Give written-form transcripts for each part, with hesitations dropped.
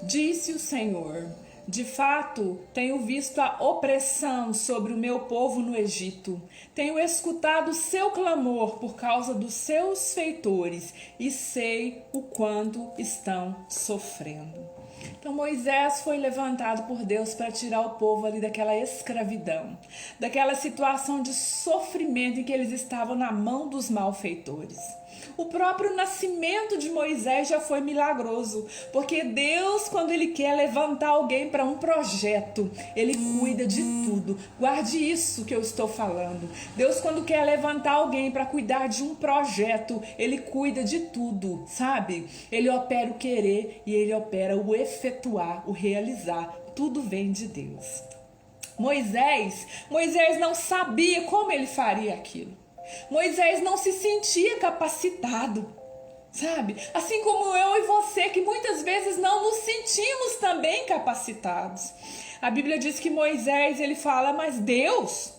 Disse o Senhor: de fato, tenho visto a opressão sobre o meu povo no Egito. Tenho escutado seu clamor por causa dos seus feitores e sei o quanto estão sofrendo. Então Moisés foi levantado por Deus para tirar o povo ali daquela escravidão, daquela situação de sofrimento em que eles estavam na mão dos malfeitores. O próprio nascimento de Moisés já foi milagroso, porque Deus, quando Ele quer levantar alguém para um projeto, Ele cuida de tudo. Guarde isso que eu estou falando. Deus, quando quer levantar alguém para cuidar de um projeto, Ele cuida de tudo, sabe? Ele opera o querer e Ele opera o efetuar, o realizar. Tudo vem de Deus. Moisés não sabia como ele faria aquilo. Moisés não se sentia capacitado, sabe? Assim como eu e você, que muitas vezes não nos sentimos também capacitados. A Bíblia diz que Moisés, ele fala, mas Deus,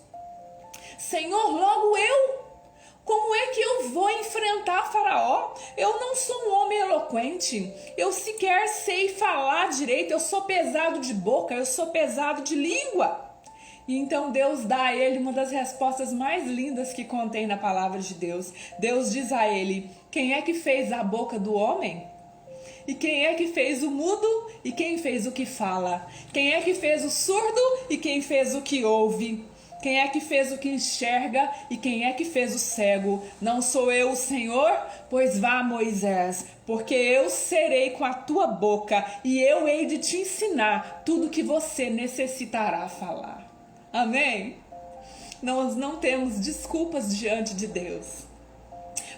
Senhor, logo eu, como é que eu vou enfrentar Faraó? Eu não sou um homem eloquente, eu sequer sei falar direito, eu sou pesado de boca, eu sou pesado de língua. E então Deus dá a ele uma das respostas mais lindas que contém na palavra de Deus. Deus diz a ele: quem é que fez a boca do homem? E quem é que fez o mudo? E quem fez o que fala? Quem é que fez o surdo? E quem fez o que ouve? Quem é que fez o que enxerga? E quem é que fez o cego? Não sou eu o Senhor? Pois vá, Moisés, porque eu serei com a tua boca e eu hei de te ensinar tudo que você necessitará falar. Amém? Nós não temos desculpas diante de Deus.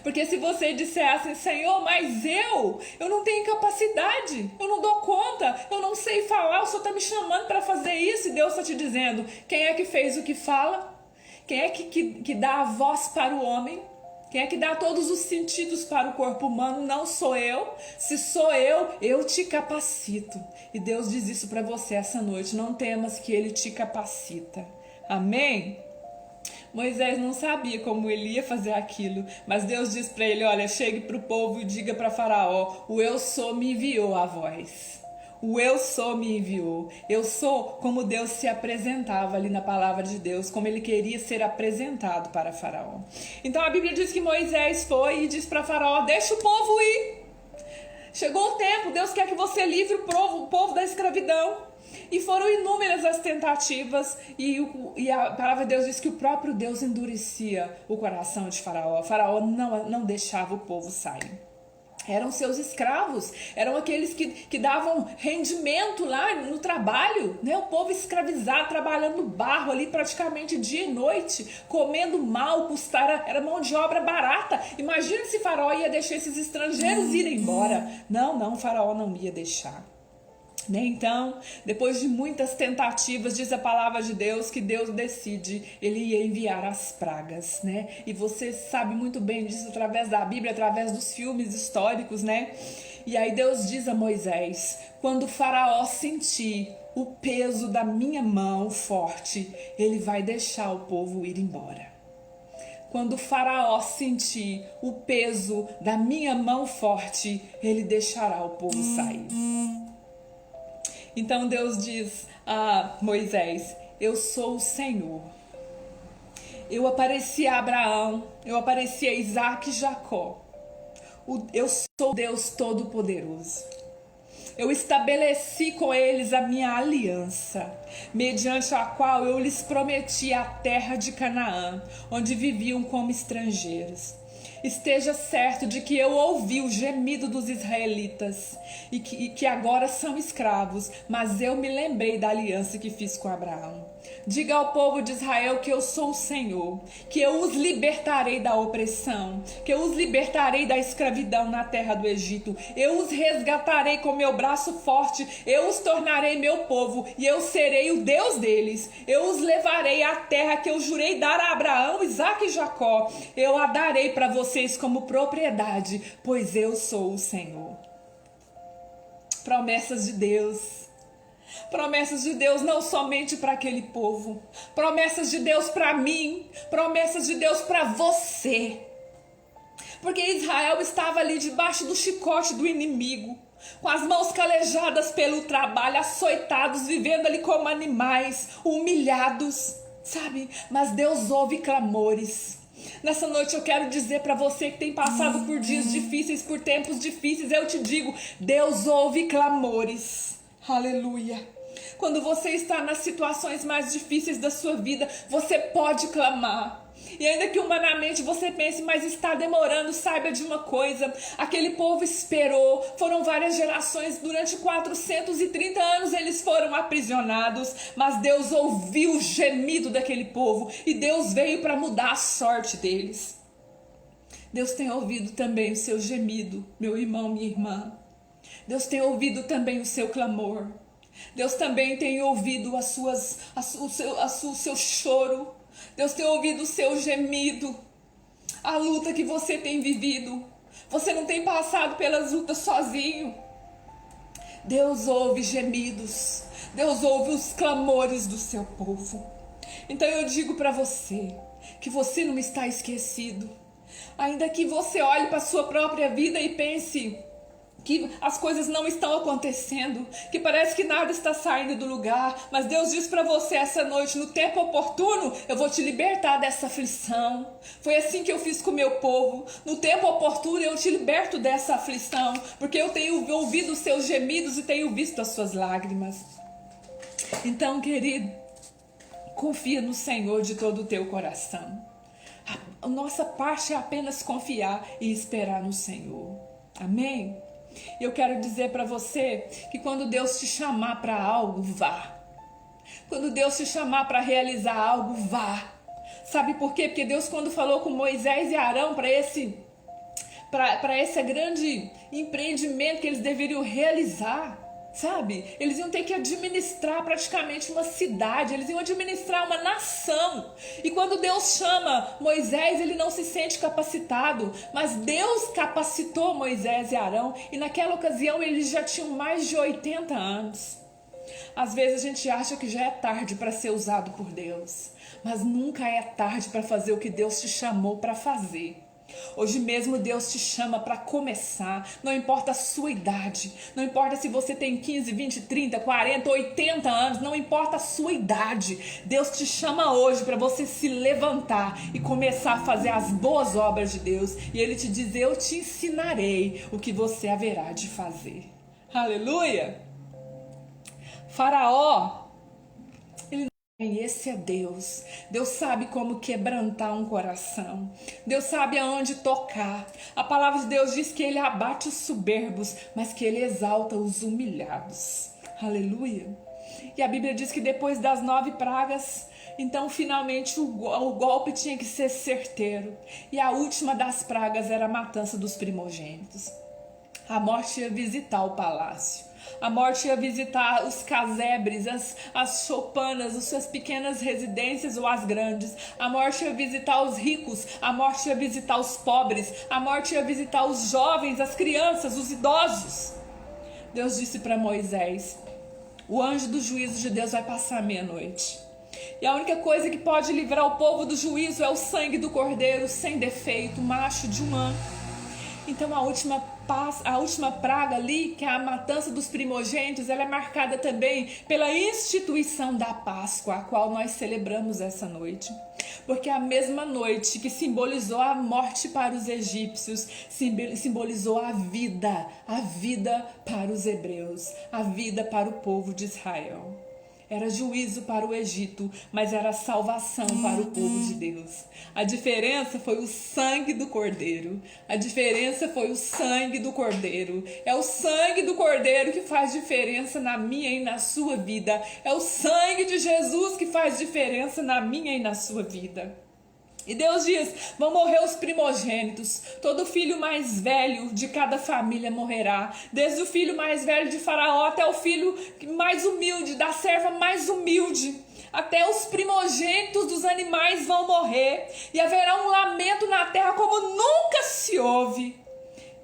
Porque se você disser assim, Senhor, mas eu não tenho capacidade, eu não dou conta, eu não sei falar, o Senhor está me chamando para fazer isso e Deus está te dizendo, quem é que fez o que fala? Quem é que dá a voz para o homem? Quem é que dá todos os sentidos para o corpo humano? Não sou eu. Se sou eu te capacito. E Deus diz isso para você essa noite. Não temas que Ele te capacita. Amém? Moisés não sabia como ele ia fazer aquilo, mas Deus diz para ele, olha, chegue para o povo e diga para Faraó, o eu sou me enviou a voz. O eu sou me enviou. Eu sou como Deus se apresentava ali na palavra de Deus, como ele queria ser apresentado para Faraó. Então a Bíblia diz que Moisés foi e disse para Faraó, deixa o povo ir. Chegou o tempo, Deus quer que você livre o povo da escravidão. E foram inúmeras as tentativas e a palavra de Deus diz que o próprio Deus endurecia o coração de Faraó. Faraó não deixava o povo sair. Eram seus escravos, eram aqueles que davam rendimento lá no trabalho, né? O povo escravizado, trabalhando no barro ali praticamente dia e noite, comendo mal, era mão de obra barata. Imagina se Faraó ia deixar esses estrangeiros irem embora. Não, Faraó não ia deixar. Então, depois de muitas tentativas, diz a palavra de Deus que Deus decide, Ele ia enviar as pragas, né? E você sabe muito bem disso através da Bíblia, através dos filmes históricos, né? E aí Deus diz a Moisés, quando o Faraó sentir o peso da minha mão forte, ele vai deixar o povo ir embora. Quando o Faraó sentir o peso da minha mão forte, ele deixará o povo sair. Então Deus diz a Moisés, eu sou o Senhor. Eu apareci a Abraão, eu apareci a Isaac e Jacó. Eu sou Deus Todo-Poderoso. Eu estabeleci com eles a minha aliança, mediante a qual eu lhes prometi a terra de Canaã, onde viviam como estrangeiros. Esteja certo de que eu ouvi o gemido dos israelitas e que agora são escravos, mas eu me lembrei da aliança que fiz com Abraão. Diga ao povo de Israel que eu sou o Senhor, que eu os libertarei da opressão, que eu os libertarei da escravidão na terra do Egito. Eu os resgatarei com meu braço forte, eu os tornarei meu povo e eu serei o Deus deles. Eu os levarei à terra que eu jurei dar a Abraão, Isaac e Jacó. Eu a darei para vocês como propriedade, pois eu sou o Senhor. Promessas de Deus. Promessas de Deus não somente para aquele povo, promessas de Deus para mim, promessas de Deus para você. Porque Israel estava ali debaixo do chicote do inimigo. com as mãos calejadas pelo trabalho, açoitados, vivendo ali como animais, humilhados, sabe? Mas Deus ouve clamores. Nessa noite eu quero dizer para você que tem passado por dias difíceis, por tempos difíceis, eu te digo, Deus ouve clamores. Aleluia. Quando você está nas situações mais difíceis da sua vida, você pode clamar. E ainda que humanamente você pense, mas está demorando, saiba de uma coisa, aquele povo esperou, foram várias gerações, durante 430 anos eles foram aprisionados, mas Deus ouviu o gemido daquele povo e Deus veio para mudar a sorte deles. Deus tem ouvido também o seu gemido, meu irmão, minha irmã. Deus tem ouvido também o seu clamor. Deus também tem ouvido o seu choro. Deus tem ouvido o seu gemido, a luta que você tem vivido. Você não tem passado pelas lutas sozinho. Deus ouve gemidos. Deus ouve os clamores do seu povo. Então eu digo para você que você não está esquecido. Ainda que você olhe para a sua própria vida e pense que as coisas não estão acontecendo, que parece que nada está saindo do lugar, mas Deus diz para você essa noite, no tempo oportuno, eu vou te libertar dessa aflição. Foi assim que eu fiz com o meu povo. No tempo oportuno eu te liberto dessa aflição, porque eu tenho ouvido os seus gemidos e tenho visto as suas lágrimas. Então, querido, confia no Senhor de todo o teu coração. A nossa parte é apenas confiar e esperar no Senhor. Amém? Eu quero dizer para você que quando Deus te chamar para algo, vá. Quando Deus te chamar para realizar algo, vá. Sabe por quê? Porque Deus, quando falou com Moisés e Arão para esse grande empreendimento que eles deveriam realizar, sabe? Eles iam ter que administrar praticamente uma cidade, eles iam administrar uma nação. E quando Deus chama Moisés, ele não se sente capacitado, mas Deus capacitou Moisés e Arão, e naquela ocasião eles já tinham mais de 80 anos. Às vezes a gente acha que já é tarde para ser usado por Deus, mas nunca é tarde para fazer o que Deus te chamou para fazer. Hoje mesmo Deus te chama para começar. Não importa a sua idade, não importa se você tem 15, 20, 30, 40, 80 anos, não importa a sua idade. Deus te chama hoje para você se levantar e começar a fazer as boas obras de Deus. E Ele te diz, eu te ensinarei o que você haverá de fazer. Aleluia! Faraó, esse é Deus. Deus sabe como quebrantar um coração. Deus sabe aonde tocar. A palavra de Deus diz que Ele abate os soberbos, mas que Ele exalta os humilhados. Aleluia. E a Bíblia diz que depois das 9 pragas, então finalmente o golpe tinha que ser certeiro. E a última das pragas era a matança dos primogênitos. A morte ia visitar o palácio. A morte ia visitar os casebres, as choupanas, as suas pequenas residências ou as grandes. A morte ia visitar os ricos, a morte ia visitar os pobres, a morte ia visitar os jovens, as crianças, os idosos. Deus disse para Moisés, o anjo do juízo de Deus vai passar à meia-noite. E a única coisa que pode livrar o povo do juízo é o sangue do cordeiro sem defeito, macho de um ano. Então a última praga ali, que é a matança dos primogênitos, ela é marcada também pela instituição da Páscoa, a qual nós celebramos essa noite. Porque a mesma noite que simbolizou a morte para os egípcios, simbolizou a vida para os hebreus, a vida para o povo de Israel. Era juízo para o Egito, mas era salvação para o povo de Deus. A diferença foi o sangue do Cordeiro. A diferença foi o sangue do Cordeiro. É o sangue do Cordeiro que faz diferença na minha e na sua vida. É o sangue de Jesus que faz diferença na minha e na sua vida. E Deus diz, vão morrer os primogênitos, todo filho mais velho de cada família morrerá, desde o filho mais velho de Faraó até o filho mais humilde, da serva mais humilde, até os primogênitos dos animais vão morrer, e haverá um lamento na terra como nunca se ouve.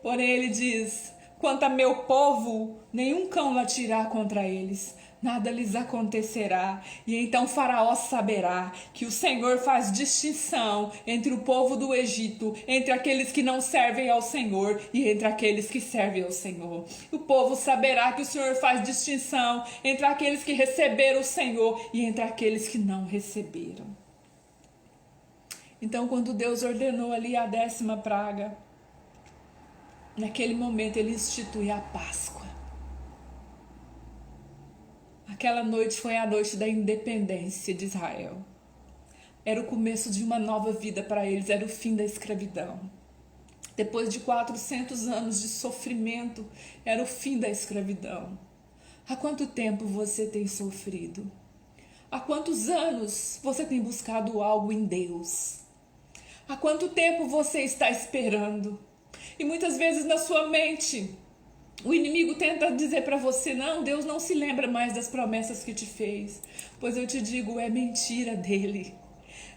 Porém ele diz, Quanto a meu povo, nenhum cão latirá contra eles, nada lhes acontecerá. E então Faraó saberá que o Senhor faz distinção entre o povo do Egito, entre aqueles que não servem ao Senhor e entre aqueles que servem ao Senhor. O povo saberá que o Senhor faz distinção entre aqueles que receberam o Senhor e entre aqueles que não receberam. Então, quando Deus ordenou ali a 10ª praga, naquele momento ele institui a Páscoa. Aquela noite foi a noite da independência de Israel. Era o começo de uma nova vida para eles, era o fim da escravidão. Depois de 400 anos de sofrimento, era o fim da escravidão. Há quanto tempo você tem sofrido? Há quantos anos você tem buscado algo em Deus? Há quanto tempo você está esperando? E muitas vezes na sua mente, o inimigo tenta dizer para você, não, Deus não se lembra mais das promessas que te fez. Pois eu te digo, é mentira dele.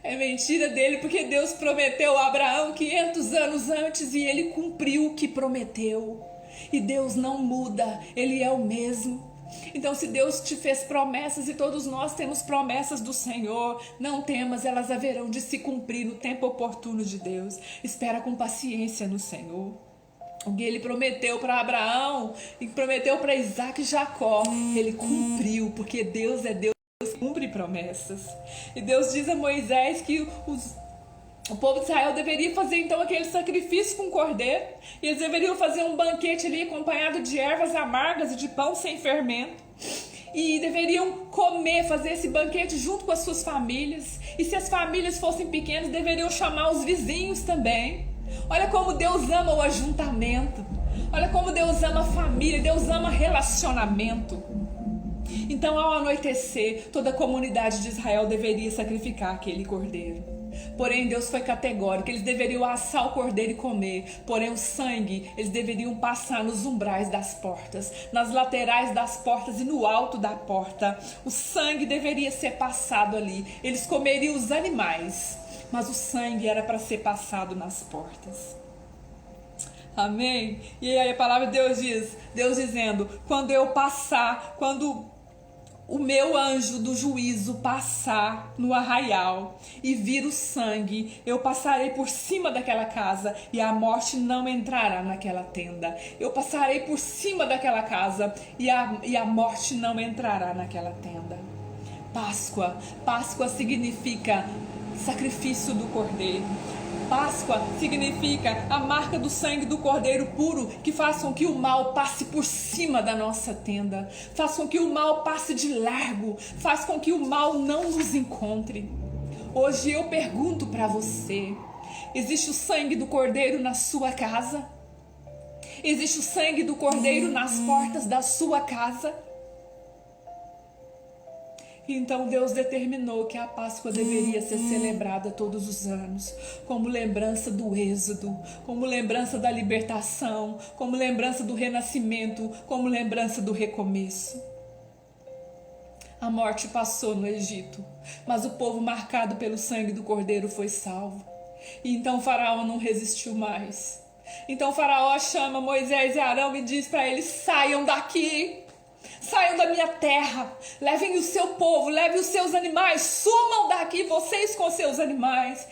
É mentira dele, porque Deus prometeu a Abraão 500 anos antes e ele cumpriu o que prometeu. E Deus não muda, ele é o mesmo. Então, se Deus te fez promessas e todos nós temos promessas do Senhor, não temas, elas haverão de se cumprir no tempo oportuno de Deus. Espera com paciência no Senhor. O que ele prometeu para Abraão e prometeu para Isaac e Jacó, ele cumpriu, porque Deus é Deus que cumpre promessas. E Deus diz a Moisés que o povo de Israel deveria fazer então aquele sacrifício com cordeiro. E eles deveriam fazer um banquete ali acompanhado de ervas amargas e de pão sem fermento. E deveriam comer, fazer esse banquete junto com as suas famílias. E se as famílias fossem pequenas, deveriam chamar os vizinhos também. Olha como Deus ama o ajuntamento. Olha como Deus ama a família. Deus ama relacionamento. Então, ao anoitecer, toda a comunidade de Israel deveria sacrificar aquele cordeiro. Porém, Deus foi categórico, eles deveriam assar o cordeiro e comer. Porém, o sangue, eles deveriam passar nos umbrais das portas, nas laterais das portas e no alto da porta. O sangue deveria ser passado ali. Eles comeriam os animais, mas o sangue era para ser passado nas portas. Amém? E aí a palavra de Deus diz, Deus dizendo, quando eu passar, quando o meu anjo do juízo passar no arraial e vir o sangue, eu passarei por cima daquela casa e a morte não entrará naquela tenda. Eu passarei por cima daquela casa e a morte não entrará naquela tenda. Páscoa. Páscoa significa sacrifício do cordeiro. Páscoa significa a marca do sangue do cordeiro puro, que faz com que o mal passe por cima da nossa tenda, faz com que o mal passe de largo, faz com que o mal não nos encontre. Hoje eu pergunto para você, existe o sangue do cordeiro na sua casa? Existe o sangue do cordeiro nas portas da sua casa? Então Deus determinou que a Páscoa deveria ser celebrada todos os anos, como lembrança do êxodo, como lembrança da libertação, como lembrança do renascimento, como lembrança do recomeço. A morte passou no Egito, mas o povo marcado pelo sangue do Cordeiro foi salvo. E então Faraó não resistiu mais. Então Faraó chama Moisés e Arão e diz para eles, saiam daqui. Saiam da minha terra, levem o seu povo, levem os seus animais, sumam daqui vocês com seus animais.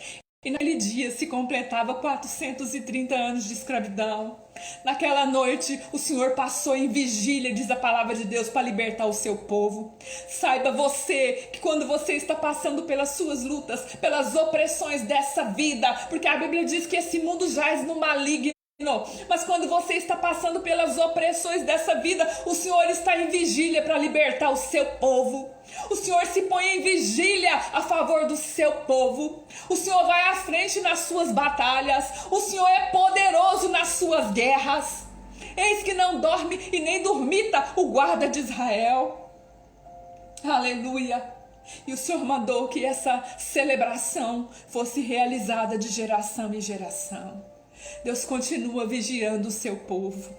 E naquele dia se completava 430 anos de escravidão. Naquela noite o Senhor passou em vigília, diz a palavra de Deus, para libertar o seu povo. Saiba você que quando você está passando pelas suas lutas, pelas opressões dessa vida, porque a Bíblia diz que esse mundo jaz no maligno, mas quando você está passando pelas opressões dessa vida, o Senhor está em vigília para libertar o seu povo. O Senhor se põe em vigília a favor do seu povo. O Senhor vai à frente nas suas batalhas. O Senhor é poderoso nas suas guerras. Eis que não dorme e nem dormita o guarda de Israel. Aleluia. E o Senhor mandou que essa celebração fosse realizada de geração em geração. Deus continua vigiando o seu povo.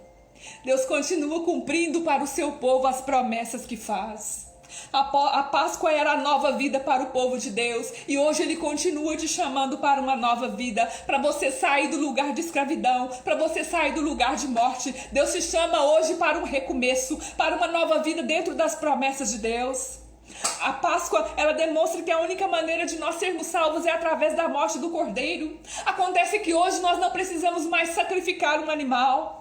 Deus continua cumprindo para o seu povo as promessas que faz. A Páscoa era a nova vida para o povo de Deus, e hoje Ele continua te chamando para uma nova vida, para você sair do lugar de escravidão, para você sair do lugar de morte. Deus te chama hoje para um recomeço, para uma nova vida dentro das promessas de Deus. A Páscoa, ela demonstra que a única maneira de nós sermos salvos é através da morte do Cordeiro. Acontece que hoje nós não precisamos mais sacrificar um animal.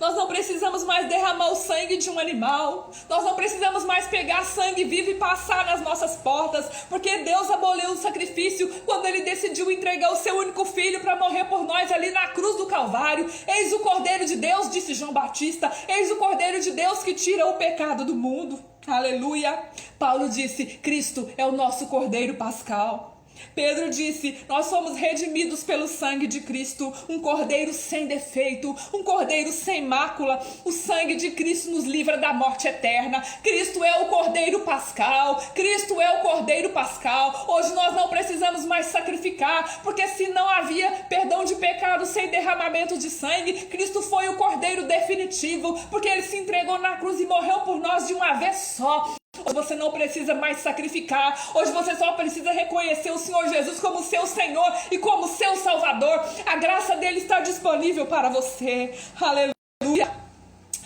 Nós não precisamos mais derramar o sangue de um animal. Nós não precisamos mais pegar sangue vivo e passar nas nossas portas, porque Deus aboliu o sacrifício quando Ele decidiu entregar o seu único filho para morrer por nós ali na cruz do Calvário. Eis o Cordeiro de Deus, disse João Batista. Eis o Cordeiro de Deus que tira o pecado do mundo. Aleluia. Paulo disse: Cristo é o nosso Cordeiro Pascal. Pedro disse: nós somos redimidos pelo sangue de Cristo, um cordeiro sem defeito, um cordeiro sem mácula. O sangue de Cristo nos livra da morte eterna. Cristo é o Cordeiro Pascal. Cristo é o Cordeiro Pascal. Hoje nós não precisamos mais sacrificar, porque se não havia perdão de pecado sem derramamento de sangue, Cristo foi o Cordeiro definitivo, porque Ele se entregou na cruz e morreu por nós de uma vez só. Hoje você não precisa mais sacrificar. Hoje você só precisa reconhecer o Senhor Jesus como seu Senhor e como seu Salvador. A graça dele está disponível para você. Aleluia.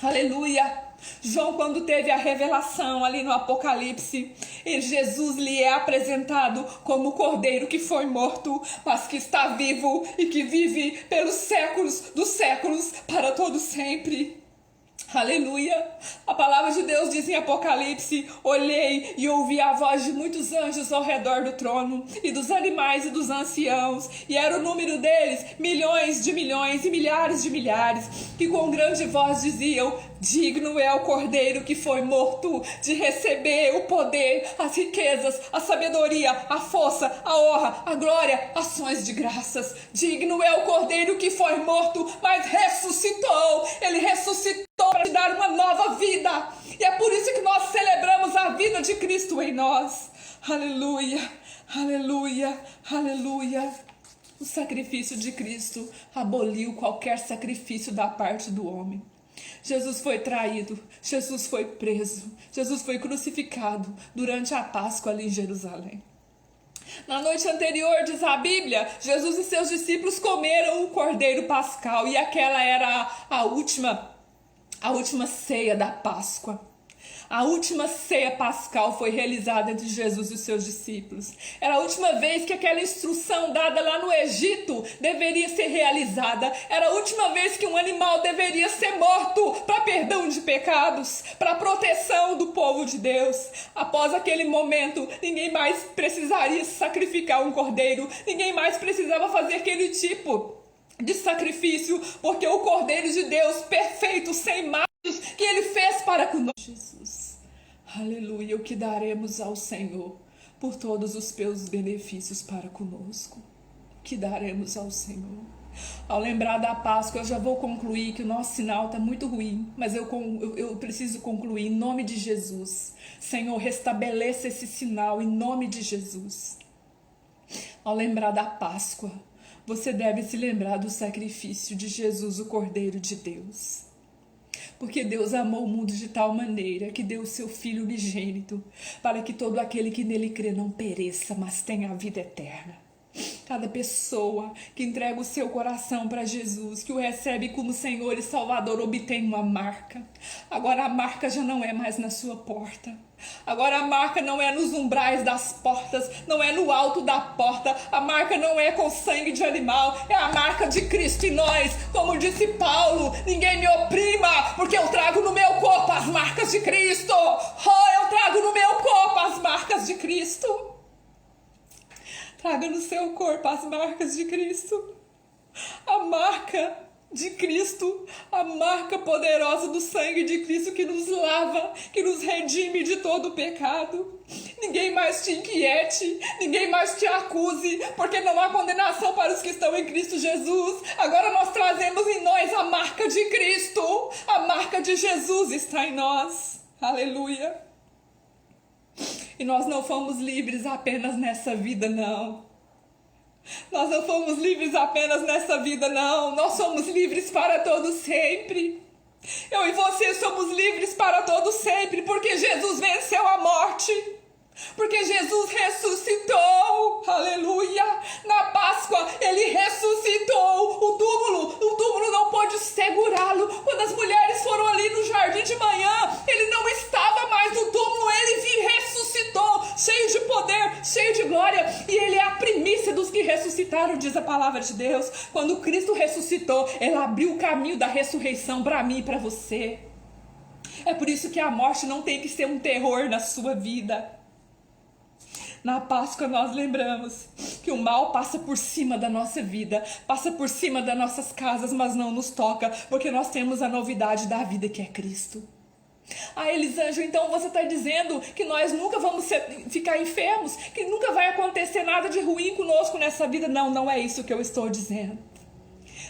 Aleluia. João, quando teve a revelação ali no Apocalipse, Jesus lhe é apresentado como o Cordeiro que foi morto, mas que está vivo e que vive pelos séculos dos séculos, para todo sempre. Aleluia. A palavra de Deus diz em Apocalipse: olhei e ouvi a voz de muitos anjos ao redor do trono, e dos animais e dos anciãos, e era o número deles milhões de milhões e milhares de milhares, que com grande voz diziam: digno é o Cordeiro que foi morto de receber o poder, as riquezas, a sabedoria, a força, a honra, a glória, ações de graças. Digno é o Cordeiro que foi morto, mas ressuscitou. Ele ressuscitou para te dar uma nova vida. E é por isso que nós celebramos a vida de Cristo em nós. Aleluia, aleluia, aleluia. O sacrifício de Cristo aboliu qualquer sacrifício da parte do homem. Jesus foi traído, Jesus foi preso, Jesus foi crucificado durante a Páscoa ali em Jerusalém. Na noite anterior, diz a Bíblia, Jesus e seus discípulos comeram o Cordeiro Pascal, e aquela era a última ceia da Páscoa. A última ceia pascal foi realizada entre Jesus e os seus discípulos. Era a última vez que aquela instrução dada lá no Egito deveria ser realizada. Era a última vez que um animal deveria ser morto para perdão de pecados, para proteção do povo de Deus. Após aquele momento, ninguém mais precisaria sacrificar um cordeiro, ninguém mais precisava fazer aquele tipo de sacrifício, porque o Cordeiro de Deus, perfeito, sem mácula, que Ele fez para conosco. Jesus, aleluia, o que daremos ao Senhor por todos os teus benefícios para conosco? O que daremos ao Senhor? Ao lembrar da Páscoa, eu já vou concluir que o nosso sinal está muito ruim, mas eu preciso concluir em nome de Jesus. Senhor, restabeleça esse sinal em nome de Jesus. Ao lembrar da Páscoa, você deve se lembrar do sacrifício de Jesus, o Cordeiro de Deus. Porque Deus amou o mundo de tal maneira que deu o seu Filho unigênito, para que todo aquele que nele crê não pereça, mas tenha a vida eterna. Cada pessoa que entrega o seu coração para Jesus, que o recebe como Senhor e Salvador, obtém uma marca. Agora a marca já não é mais na sua porta. Agora a marca não é nos umbrais das portas, não é no alto da porta. A marca não é com sangue de animal, é a marca de Cristo em nós. Como disse Paulo, ninguém me oprima, porque eu trago no meu corpo as marcas de Cristo. Oh, eu trago no meu corpo as marcas de Cristo. Traga no seu corpo as marcas de Cristo. A marca de Cristo, a marca poderosa do sangue de Cristo que nos lava, que nos redime de todo o pecado. Ninguém mais te inquiete, ninguém mais te acuse, porque não há condenação para os que estão em Cristo Jesus. Agora nós trazemos em nós a marca de Cristo, a marca de Jesus está em nós. Aleluia. E nós não fomos livres apenas nessa vida, não. Nós não fomos livres apenas nessa vida, não. Nós somos livres para todo sempre. Eu e você somos livres para todo sempre, porque Jesus venceu a morte. porque Jesus ressuscitou, aleluia. Na Páscoa ele ressuscitou. O túmulo não pôde segurá-lo. Quando as mulheres foram ali no jardim de manhã, ele não estava mais no túmulo, ele ressuscitou, cheio de poder, cheio de glória, e ele é a primícia dos que ressuscitaram, diz a palavra de Deus. Quando Cristo ressuscitou, ele abriu o caminho da ressurreição para mim e para você. É por isso que a morte não tem que ser um terror na sua vida. Na Páscoa nós lembramos que o mal passa por cima da nossa vida, passa por cima das nossas casas, mas não nos toca, porque nós temos a novidade da vida, que é Cristo. Ah, Elisângela, então você está dizendo que nós nunca vamos ficar enfermos, que nunca vai acontecer nada de ruim conosco nessa vida? Não, não é isso que eu estou dizendo.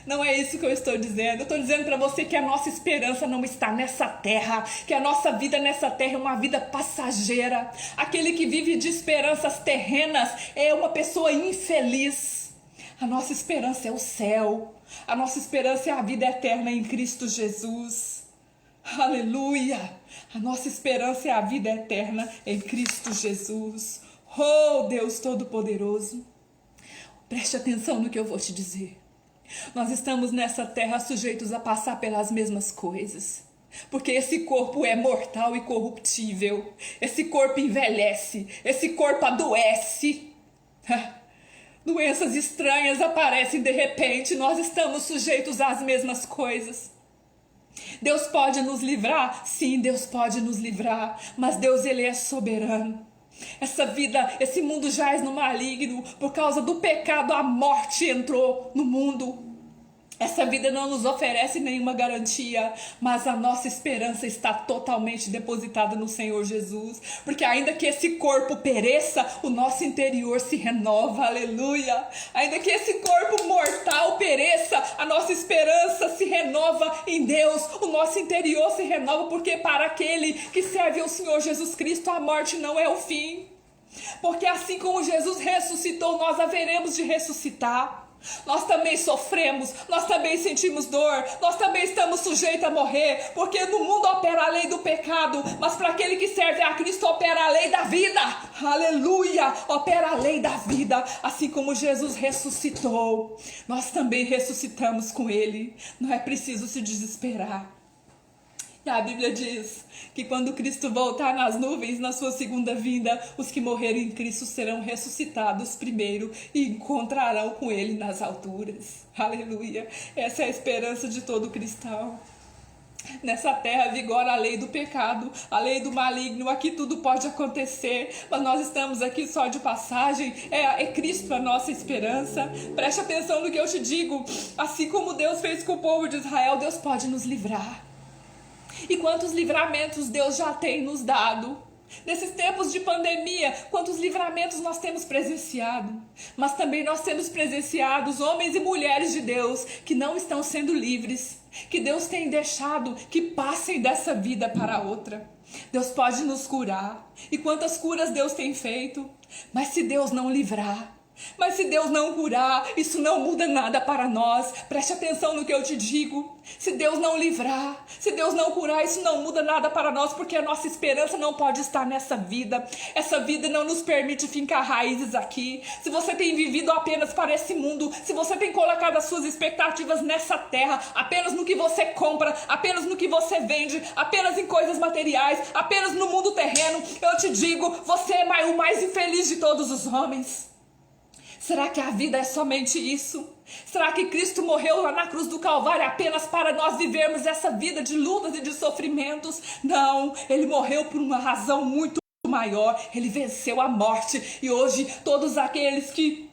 Não é isso que eu estou dizendo. Eu estou dizendo para você que a nossa esperança não está nessa terra, que a nossa vida nessa terra é uma vida passageira. Aquele que vive de esperanças terrenas é uma pessoa infeliz. A nossa esperança é o céu. A nossa esperança é a vida eterna em Cristo Jesus. Aleluia! A nossa esperança é a vida eterna em Cristo Jesus. Oh, Deus Todo-Poderoso! Preste atenção no que eu vou te dizer. Nós estamos nessa terra sujeitos a passar pelas mesmas coisas, porque esse corpo é mortal e corruptível, esse corpo envelhece, esse corpo adoece, doenças estranhas aparecem de repente, nós estamos sujeitos às mesmas coisas. Deus pode nos livrar? Sim, Deus pode nos livrar, mas Deus, ele é soberano. Essa vida, esse mundo jaz no maligno. Por causa do pecado, a morte entrou no mundo. Essa vida não nos oferece nenhuma garantia, mas a nossa esperança está totalmente depositada no Senhor Jesus, porque ainda que esse corpo pereça, o nosso interior se renova, aleluia. Ainda que esse corpo mortal pereça, a nossa esperança se renova em Deus, o nosso interior se renova, porque para aquele que serve ao Senhor Jesus Cristo, a morte não é o fim, porque assim como Jesus ressuscitou, nós haveremos de ressuscitar. Nós também sofremos, nós também sentimos dor, nós também estamos sujeitos a morrer, porque no mundo opera a lei do pecado, mas para aquele que serve a Cristo opera a lei da vida, aleluia, opera a lei da vida. Assim como Jesus ressuscitou, nós também ressuscitamos com ele, não é preciso se desesperar. E a Bíblia diz que quando Cristo voltar nas nuvens, na sua segunda vinda, os que morreram em Cristo serão ressuscitados primeiro e encontrarão com ele nas alturas. Aleluia! Essa é a esperança de todo cristão. Nessa terra vigora a lei do pecado, a lei do maligno, aqui tudo pode acontecer, mas nós estamos aqui só de passagem, é Cristo a nossa esperança. Preste atenção no que eu te digo, assim como Deus fez com o povo de Israel, Deus pode nos livrar. E quantos livramentos Deus já tem nos dado. Nesses tempos de pandemia, quantos livramentos nós temos presenciado. Mas também nós temos presenciado homens e mulheres de Deus que não estão sendo livres, que Deus tem deixado que passem dessa vida para outra. Deus pode nos curar. E quantas curas Deus tem feito. Mas se Deus não livrar, mas se Deus não curar, isso não muda nada para nós. Preste atenção no que eu te digo. Se Deus não livrar, se Deus não curar, isso não muda nada para nós, porque a nossa esperança não pode estar nessa vida. Essa vida não nos permite fincar raízes aqui. Se você tem vivido apenas para esse mundo, se você tem colocado as suas expectativas nessa terra, apenas no que você compra, apenas no que você vende, apenas em coisas materiais, apenas no mundo terreno, eu te digo, você é o mais infeliz de todos os homens. Será que a vida é somente isso? Será que Cristo morreu lá na cruz do Calvário apenas para nós vivermos essa vida de lutas e de sofrimentos? Não, Ele morreu por uma razão muito maior. Ele venceu a morte e hoje todos aqueles que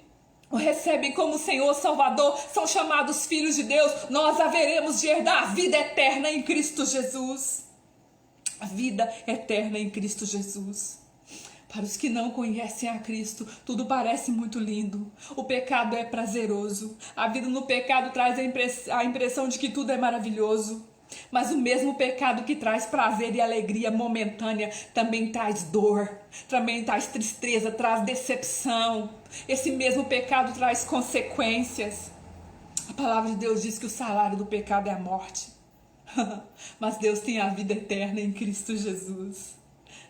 o recebem como Senhor Salvador são chamados filhos de Deus. Nós haveremos de herdar a vida eterna em Cristo Jesus. A vida eterna em Cristo Jesus. Para os que não conhecem a Cristo, tudo parece muito lindo. O pecado é prazeroso. A vida no pecado traz a impressão de que tudo é maravilhoso. Mas o mesmo pecado que traz prazer e alegria momentânea também traz dor, também traz tristeza, traz decepção. Esse mesmo pecado traz consequências. A palavra de Deus diz que o salário do pecado é a morte. Mas Deus tem a vida eterna em Cristo Jesus.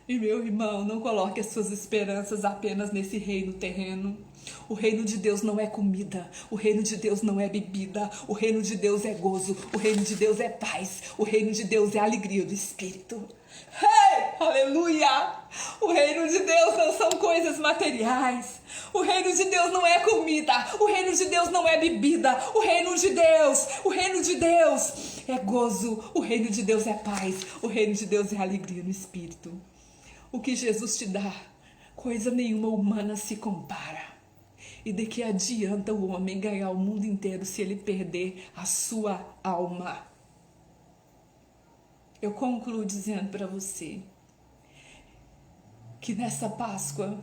E meu irmão, não coloque as suas esperanças apenas nesse reino terreno. O reino de Deus não é comida, o reino de Deus não é bebida, o reino de Deus é gozo, o reino de Deus é paz, o reino de Deus é alegria do Espírito. Hey, aleluia! O reino de Deus não são coisas materiais, o reino de Deus não é comida, o reino de Deus não é bebida, o reino de Deus é gozo, o reino de Deus é paz, o reino de Deus é alegria no Espírito. O que Jesus te dá, coisa nenhuma humana se compara. E de que adianta o homem ganhar o mundo inteiro se ele perder a sua alma? Eu concluo dizendo para você que nessa Páscoa,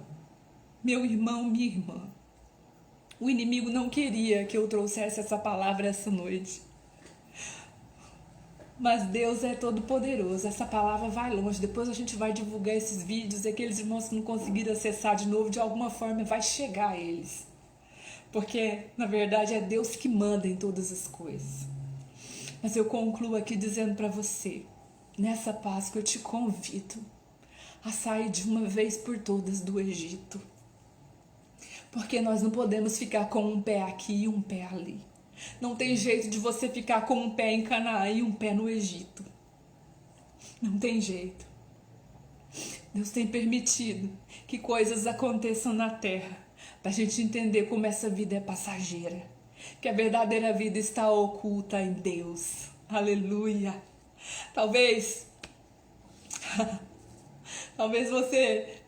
meu irmão, minha irmã, o inimigo não queria que eu trouxesse essa palavra essa noite. Mas Deus é todo poderoso, essa palavra vai longe. Depois a gente vai divulgar esses vídeos, e aqueles irmãos que não conseguiram acessar de novo, de alguma forma vai chegar a eles. Porque, na verdade, é Deus que manda em todas as coisas. Mas eu concluo aqui dizendo para você, nessa Páscoa eu te convido a sair de uma vez por todas do Egito. Porque nós não podemos ficar com um pé aqui e um pé ali. Não tem jeito de você ficar com um pé em Canaã e um pé no Egito. Não tem jeito. Deus tem permitido que coisas aconteçam na terra para a gente entender como essa vida é passageira. Que a verdadeira vida está oculta em Deus. Aleluia. Talvez você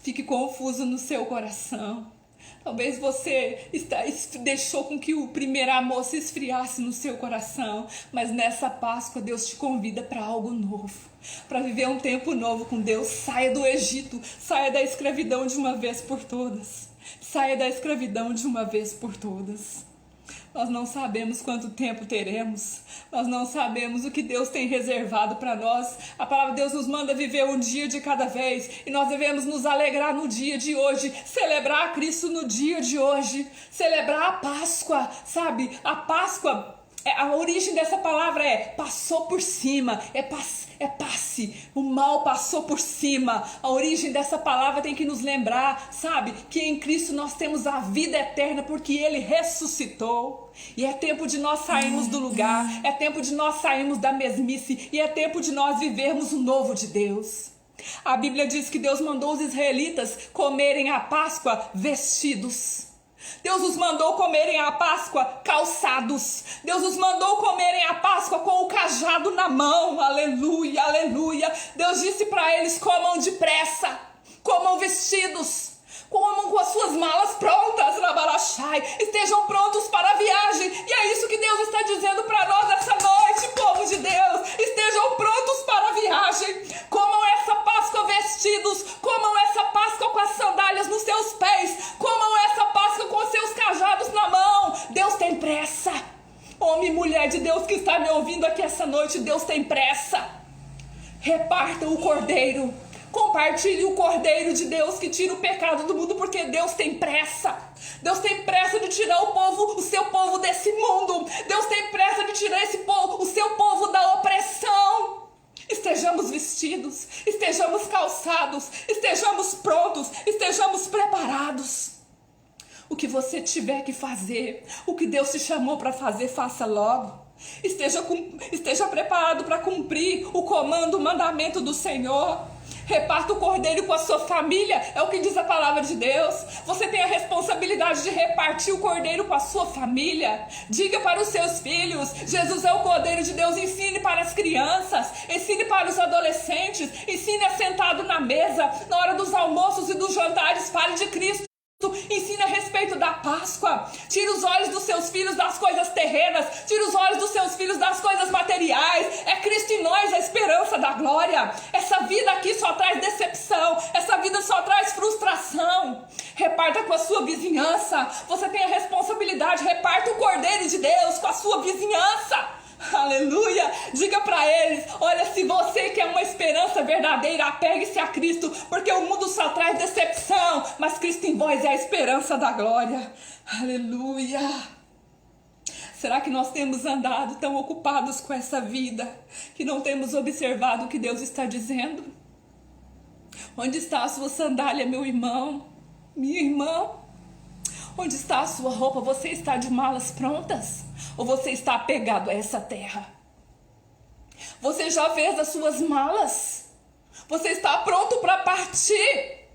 fique confuso no seu coração. Talvez você deixou com que o primeiro amor se esfriasse no seu coração. Mas nessa Páscoa Deus te convida para algo novo. Para viver um tempo novo com Deus. Saia do Egito. Saia da escravidão de uma vez por todas. Saia da escravidão de uma vez por todas. Nós não sabemos quanto tempo teremos. Nós não sabemos o que Deus tem reservado para nós. A palavra de Deus nos manda viver um dia de cada vez. E nós devemos nos alegrar no dia de hoje. Celebrar a Cristo no dia de hoje. Celebrar a Páscoa. Sabe? A Páscoa, a origem dessa palavra é passou por cima. É passe. O mal passou por cima. A origem dessa palavra tem que nos lembrar, sabe? Que em Cristo nós temos a vida eterna porque Ele ressuscitou. E é tempo de nós sairmos do lugar. É tempo de nós sairmos da mesmice. E é tempo de nós vivermos o novo de Deus. A Bíblia diz que Deus mandou os israelitas comerem a Páscoa vestidos. Deus os mandou comerem a Páscoa calçados. Deus os mandou comerem a Páscoa com o cajado na mão. Aleluia, aleluia. Deus disse para eles: comam depressa, comam vestidos, comam com as suas malas prontas, Rabarachai. Estejam prontos para a viagem. E é isso que Deus está dizendo para nós essa noite, povo de Deus. Estejam prontos para a viagem. Comam essa Páscoa vestidos, comam essa Páscoa com as sandálias nos seus pés, comam essa Páscoa com os seus cajados na mão. Deus tem pressa. Homem e mulher de Deus que está me ouvindo aqui essa noite, Deus tem pressa. Reparta o cordeiro. Compartilhe o cordeiro de Deus que tira o pecado do mundo, porque Deus tem pressa. Deus tem pressa de tirar o seu povo desse mundo. Deus tem pressa de tirar o seu povo da opressão. Estejamos vestidos, estejamos calçados, estejamos prontos, estejamos preparados. O que você tiver que fazer, o que Deus te chamou para fazer, faça logo. Esteja preparado para cumprir o comando, o mandamento do Senhor. Reparta o cordeiro com a sua família, é o que diz a palavra de Deus. Você tem a responsabilidade de repartir o cordeiro com a sua família. Diga para os seus filhos: Jesus é o cordeiro de Deus. Ensine para as crianças, ensine para os adolescentes, ensine assentado na mesa, na hora dos almoços e dos jantares, fale de Cristo. Ensina a respeito da Páscoa. Tira os olhos dos seus filhos das coisas terrenas. Tira os olhos dos seus filhos das coisas materiais. É Cristo em nós a esperança da glória. Essa vida aqui só traz decepção. Essa vida só traz frustração. Reparta com a sua vizinhança. Você tem a responsabilidade. Reparta o cordeiro de Deus com a sua vizinhança. Aleluia. Diga para eles: olha, se você quer uma esperança verdadeira, apegue-se a Cristo, porque o mundo só traz decepção, mas Cristo em vós é a esperança da glória. Aleluia. Será que nós temos andado tão ocupados com essa vida que não temos observado o que Deus está dizendo? Onde está a sua sandália, meu irmão? Minha irmã? Onde está a sua roupa? Você está de malas prontas? Ou você está apegado a essa terra? Você já fez as suas malas? Você está pronto para partir?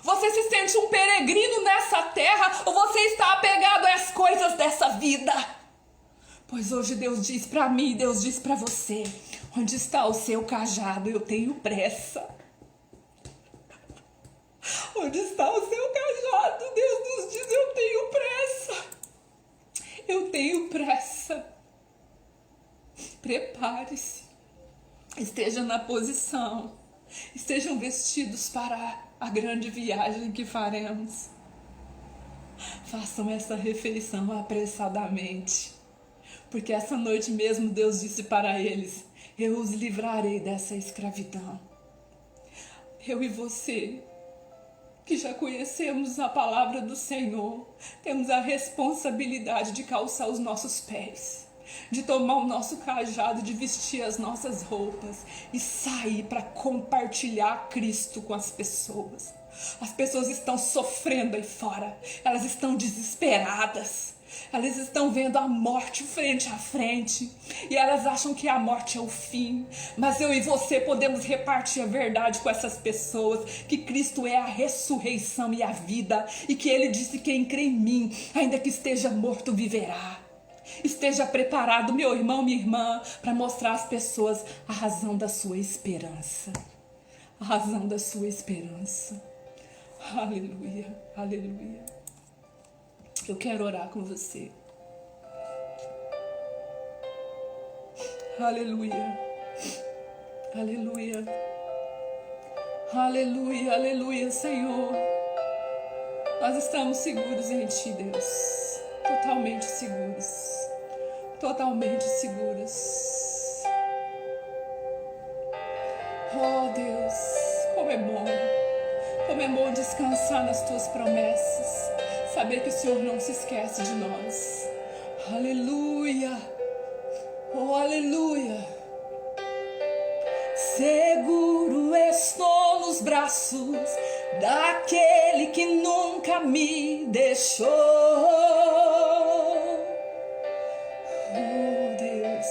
Você se sente um peregrino nessa terra? Ou você está apegado às coisas dessa vida? Pois hoje Deus diz para mim, Deus diz para você: onde está o seu cajado? Eu tenho pressa. Onde está o seu cajado? Deus nos diz: eu tenho pressa. Eu tenho pressa. Prepare-se. Esteja na posição. Estejam vestidos para a grande viagem que faremos. Façam essa refeição apressadamente. Porque essa noite mesmo Deus disse para eles: eu os livrarei dessa escravidão. Eu e você, que já conhecemos a palavra do Senhor, temos a responsabilidade de calçar os nossos pés, de tomar o nosso cajado, de vestir as nossas roupas e sair para compartilhar Cristo com as pessoas. As pessoas estão sofrendo aí fora, elas estão desesperadas. Elas estão vendo a morte frente a frente e elas acham que a morte é o fim. Mas eu e você podemos repartir a verdade com essas pessoas, que Cristo é a ressurreição e a vida, e que Ele disse: quem crê em mim, ainda que esteja morto, viverá. Esteja preparado, meu irmão, minha irmã, para mostrar às pessoas a razão da sua esperança. A razão da sua esperança. Aleluia, aleluia. Eu quero orar com você. Aleluia. Aleluia. Aleluia, aleluia, Senhor. Nós estamos seguros em Ti, Deus. Totalmente seguros. Totalmente seguros. Oh, Deus, como é bom. Como é bom descansar nas Tuas promessas. Saber que o Senhor não se esquece de nós. Aleluia. Oh, aleluia. Seguro estou nos braços daquele que nunca me deixou. Oh, Deus.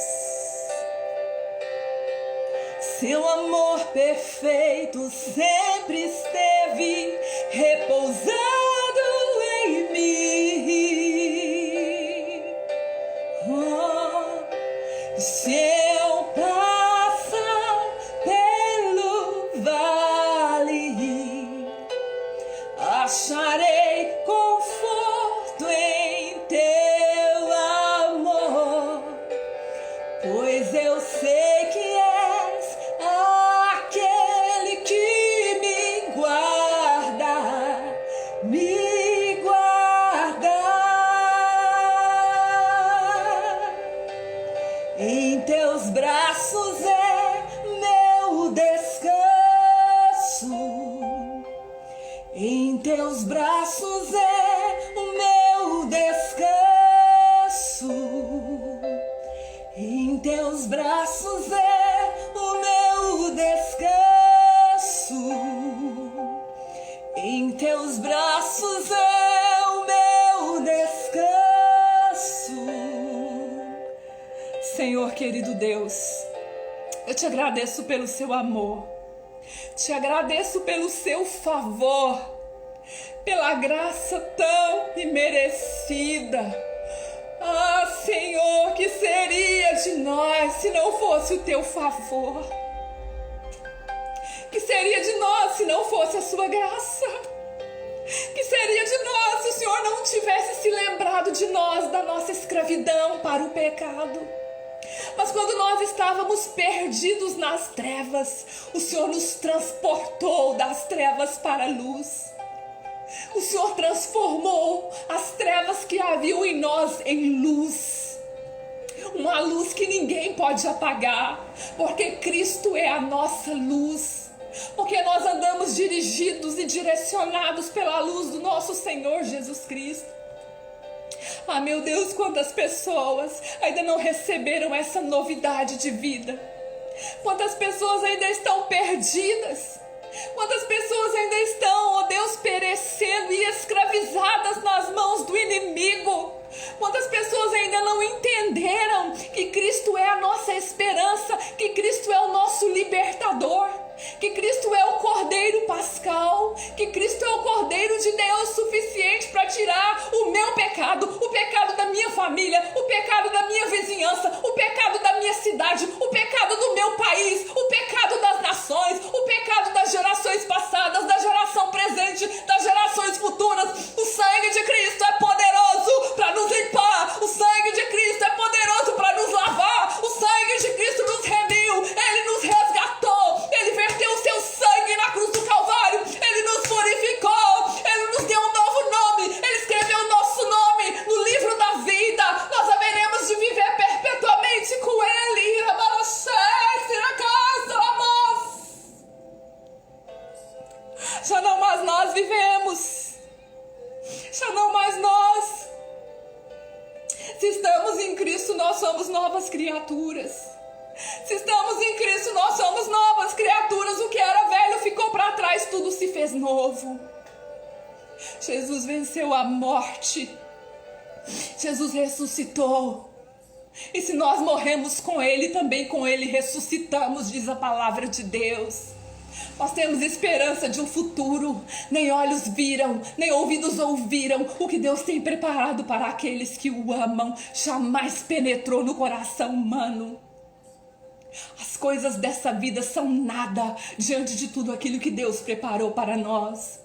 Seu amor perfeito sempre esteve repousando em mim. Oh, se eu passar pelo vale, acharei conforto em Teu amor, pois eu sei que és aquele que me guarda, me guarda. Em Teus braços é meu descanso. Em Teus braços é o meu descanso. Em Teus braços é o meu descanso. Em Teus braços é o meu descanso. Senhor querido Deus, eu Te agradeço pelo Seu amor. Te agradeço pelo Seu favor, pela graça tão imerecida. Ah, Senhor, que seria de nós se não fosse o Teu favor? Que seria de nós se não fosse a Sua graça? Que seria de nós se o Senhor não tivesse se lembrado de nós, da nossa escravidão para o pecado? Mas quando nós estávamos perdidos nas trevas, o Senhor nos transportou das trevas para a luz. O Senhor transformou as trevas que haviam em nós em luz. Uma luz que ninguém pode apagar, porque Cristo é a nossa luz. Porque nós andamos dirigidos e direcionados pela luz do nosso Senhor Jesus Cristo. Ah, meu Deus, quantas pessoas ainda não receberam essa novidade de vida. Quantas pessoas ainda estão perdidas. Quantas pessoas ainda estão, ó Deus, perecendo e escravizadas nas mãos do inimigo. Quantas pessoas ainda não entenderam que Cristo é a nossa esperança, que Cristo é o nosso libertador, que Cristo é o Cordeiro Pascal, que Cristo é o Cordeiro de Deus suficiente para tirar o meu pecado, o pecado da minha família, o pecado da minha vizinhança, o pecado da minha cidade, o pecado do meu país, o pecado das nações, o pecado das gerações passadas, da geração presente, das gerações futuras. O sangue de Cristo é poderoso para nos limpar, o sangue de Cristo é poderoso para nos lavar, o sangue de Cristo nos remiu, Ele nos resgatou, Ele verteu o seu sangue na cruz do Calvário, Ele nos purificou, Ele nos deu um novo nome, Ele escreveu o nosso nome no livro da vida. Nós haveremos de viver perpetuamente com Ele. Já não mais nós vivemos, já não mais nós. Se estamos em Cristo, nós somos novas criaturas. Se estamos em Cristo, nós somos novas criaturas. O que era velho ficou para trás, tudo se fez novo. Jesus venceu a morte. Jesus ressuscitou. E se nós morremos com Ele, também com Ele ressuscitamos, diz a palavra de Deus. Nós temos esperança de um futuro. Nem olhos viram, nem ouvidos ouviram o que Deus tem preparado para aqueles que o amam. Jamais penetrou no coração humano. As coisas dessa vida são nada diante de tudo aquilo que Deus preparou para nós.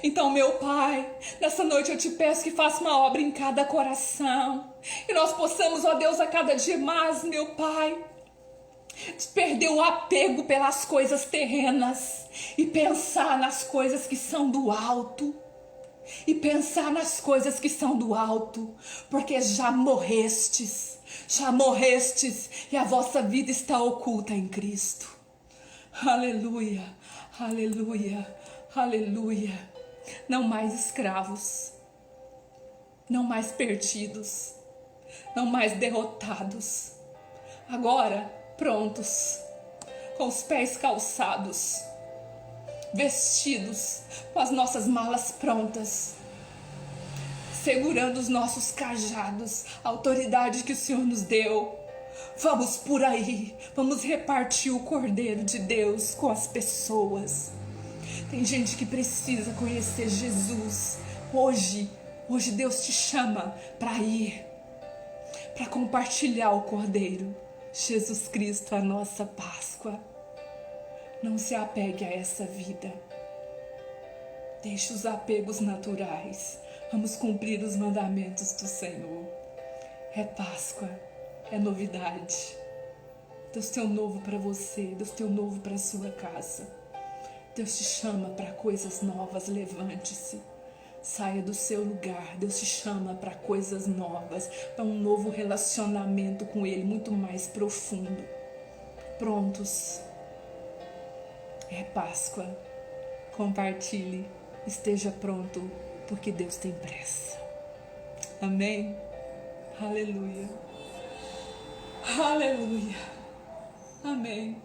Então, meu Pai, nessa noite eu te peço que faça uma obra em cada coração. E nós possamos, ó Deus, a cada dia mais, meu Pai, perder o apego pelas coisas terrenas e pensar nas coisas que são do alto. E pensar nas coisas que são do alto, porque já morrestes e a vossa vida está oculta em Cristo. Aleluia, aleluia, aleluia. Não mais escravos, não mais perdidos, não mais derrotados. Agora prontos, com os pés calçados, vestidos, com as nossas malas prontas, segurando os nossos cajados, a autoridade que o Senhor nos deu. Vamos por aí, vamos repartir o Cordeiro de Deus com as pessoas. Tem gente que precisa conhecer Jesus. Hoje Deus te chama para ir, para compartilhar o Cordeiro. Jesus Cristo, a nossa Páscoa. Não se apegue a essa vida. Deixe os apegos naturais. Vamos cumprir os mandamentos do Senhor. É Páscoa, é novidade. Deus tem um novo para você, Deus tem um novo para a sua casa. Deus te chama para coisas novas, levante-se. Saia do seu lugar. Deus te chama para coisas novas, para um novo relacionamento com Ele, muito mais profundo. Prontos? É Páscoa. Compartilhe. Esteja pronto, porque Deus tem pressa. Amém? Aleluia. Aleluia. Amém.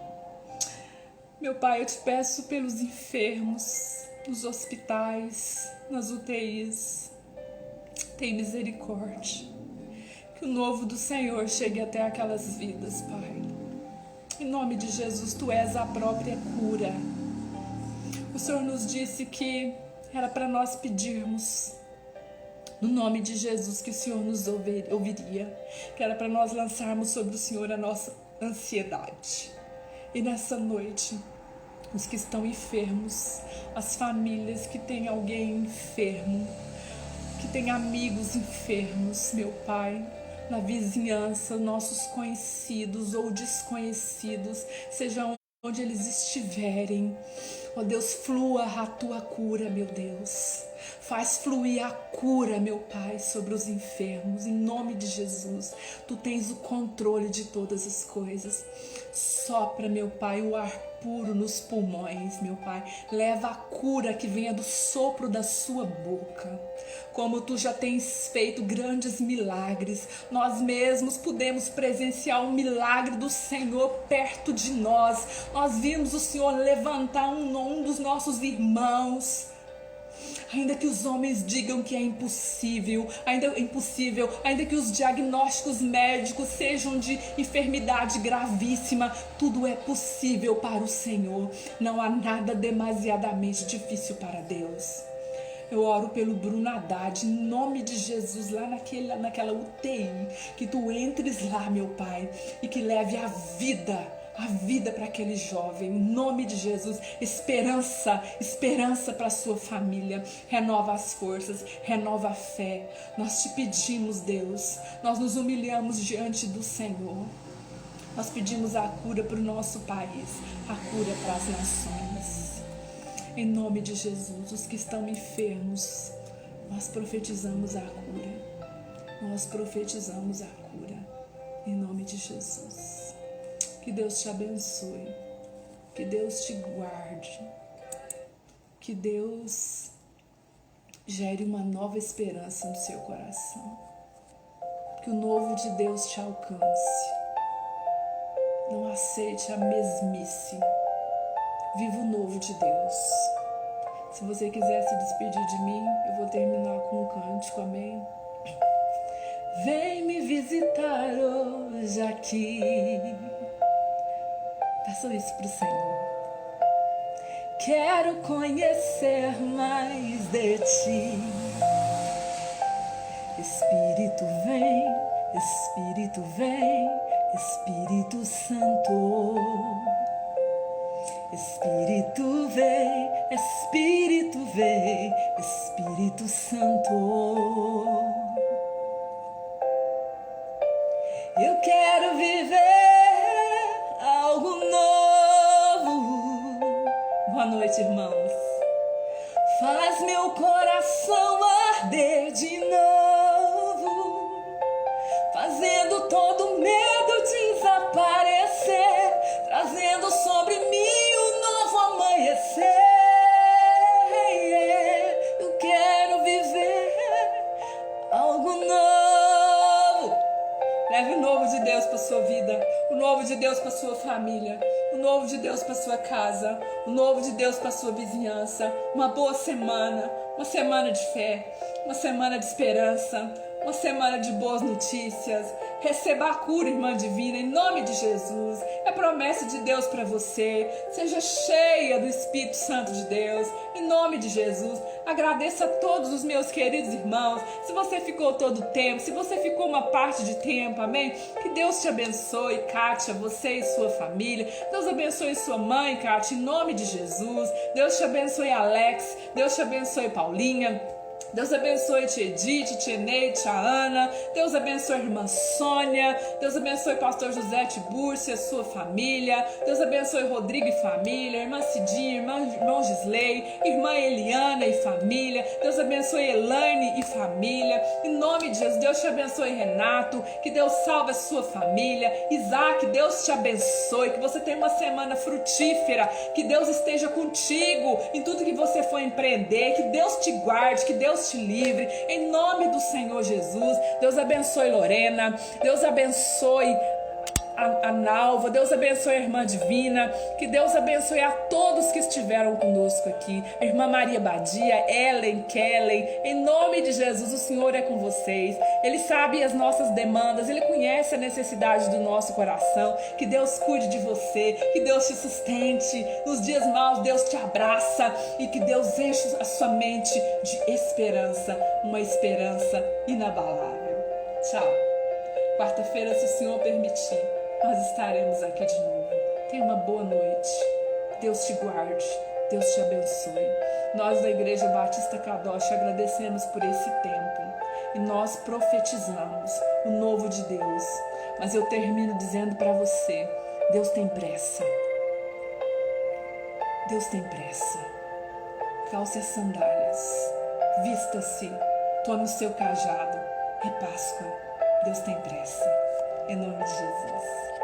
Meu Pai, eu te peço pelos enfermos, nos hospitais, nas UTIs. Tem misericórdia. Que o novo do Senhor chegue até aquelas vidas, Pai. Em nome de Jesus, Tu és a própria cura. O Senhor nos disse que era para nós pedirmos no nome de Jesus, que o Senhor nos ouviria, que era para nós lançarmos sobre o Senhor a nossa ansiedade. E nessa noite, os que estão enfermos, as famílias que têm alguém enfermo, que têm amigos enfermos, meu Pai, na vizinhança, nossos conhecidos ou desconhecidos, sejam onde eles estiverem, ó Deus, flua a Tua cura, meu Deus. Faz fluir a cura, meu Pai, sobre os enfermos, em nome de Jesus. Tu tens o controle de todas as coisas. Sopra, meu Pai, o ar puro nos pulmões, meu Pai. Leva a cura que venha do sopro da sua boca. Como tu já tens feito grandes milagres, nós mesmos pudemos presenciar o milagre do Senhor perto de nós. Nós vimos o Senhor levantar um dos nossos irmãos. Ainda que os homens digam que é impossível, ainda que os diagnósticos médicos sejam de enfermidade gravíssima, tudo é possível para o Senhor. Não há nada demasiadamente difícil para Deus. Eu oro pelo Bruno Haddad, em nome de Jesus, lá naquela UTI, que tu entres lá, meu Pai, e que leve a vida para aquele jovem, em nome de Jesus. Esperança para a sua família. Renova as forças, renova a fé. Nós te pedimos, Deus, nós nos humilhamos diante do Senhor. Nós pedimos a cura para o nosso país, a cura para as nações. Em nome de Jesus, os que estão enfermos, nós profetizamos a cura. Nós profetizamos a cura. Em nome de Jesus. Que Deus te abençoe. Que Deus te guarde. Que Deus gere uma nova esperança no seu coração. Que o novo de Deus te alcance. Não aceite a mesmice. Viva o novo de Deus. Se você quiser se despedir de mim, eu vou terminar com um cântico, amém? Vem me visitar hoje aqui. Faça isso pro Senhor. Quero conhecer mais de ti. Espírito vem, Espírito vem, Espírito Santo. Espírito vem, Espírito vem, Espírito Santo. Eu quero viver algo novo. Boa noite, irmãos. Faz meu coração arder de novo, fazendo todo medo desaparecer, trazendo sobre mim um novo amanhecer. Eu quero viver algo novo. Leve o novo de Deus para sua vida, o novo de Deus para sua família, o novo de Deus para sua casa, o novo de Deus para sua vizinhança. Uma boa semana, uma semana de fé, uma semana de esperança, uma semana de boas notícias. Receba a cura, irmã divina, em nome de Jesus. É promessa de Deus para você. Seja cheia do Espírito Santo de Deus, em nome de Jesus. Agradeço a todos os meus queridos irmãos. Se você ficou todo o tempo, se você ficou uma parte de tempo, amém? Que Deus te abençoe, Kátia, você e sua família. Deus abençoe sua mãe, Kátia, em nome de Jesus. Deus te abençoe, Alex. Deus te abençoe, Paulinha. Deus abençoe tia Edith, tia Neide, tia Ana. Deus abençoe a irmã Sônia. Deus abençoe pastor José Tiburcio e a sua família. Deus abençoe Rodrigo e família, irmã Cidinha, irmão Gisley, irmã Eliana e família. Deus abençoe Elaine e família. Em nome de Jesus, Deus te abençoe Renato. Que Deus salve a sua família. Isaac, Deus te abençoe. Que você tenha uma semana frutífera. Que Deus esteja contigo em tudo que você for empreender. Que Deus te guarde, que Deus te livre, em nome do Senhor Jesus. Deus abençoe Lorena, Deus abençoe a Nalva, Deus abençoe a irmã Divina, que Deus abençoe a todos que estiveram conosco aqui, a irmã Maria Badia, Ellen, Kellen, em nome de Jesus. O Senhor é com vocês, Ele sabe as nossas demandas, Ele conhece a necessidade do nosso coração. Que Deus cuide de você, que Deus te sustente nos dias maus. Deus te abraça e que Deus enche a sua mente de esperança, uma esperança inabalável. Tchau. Quarta-feira, se o Senhor permitir, nós estaremos aqui de novo. Tenha uma boa noite. Deus te guarde. Deus te abençoe. Nós da Igreja Batista Kadosh agradecemos por esse tempo. E nós profetizamos o novo de Deus. Mas eu termino dizendo para você, Deus tem pressa. Deus tem pressa. Calce as sandálias. Vista-se, tome o seu cajado. É Páscoa. Deus tem pressa. Em nome de Jesus.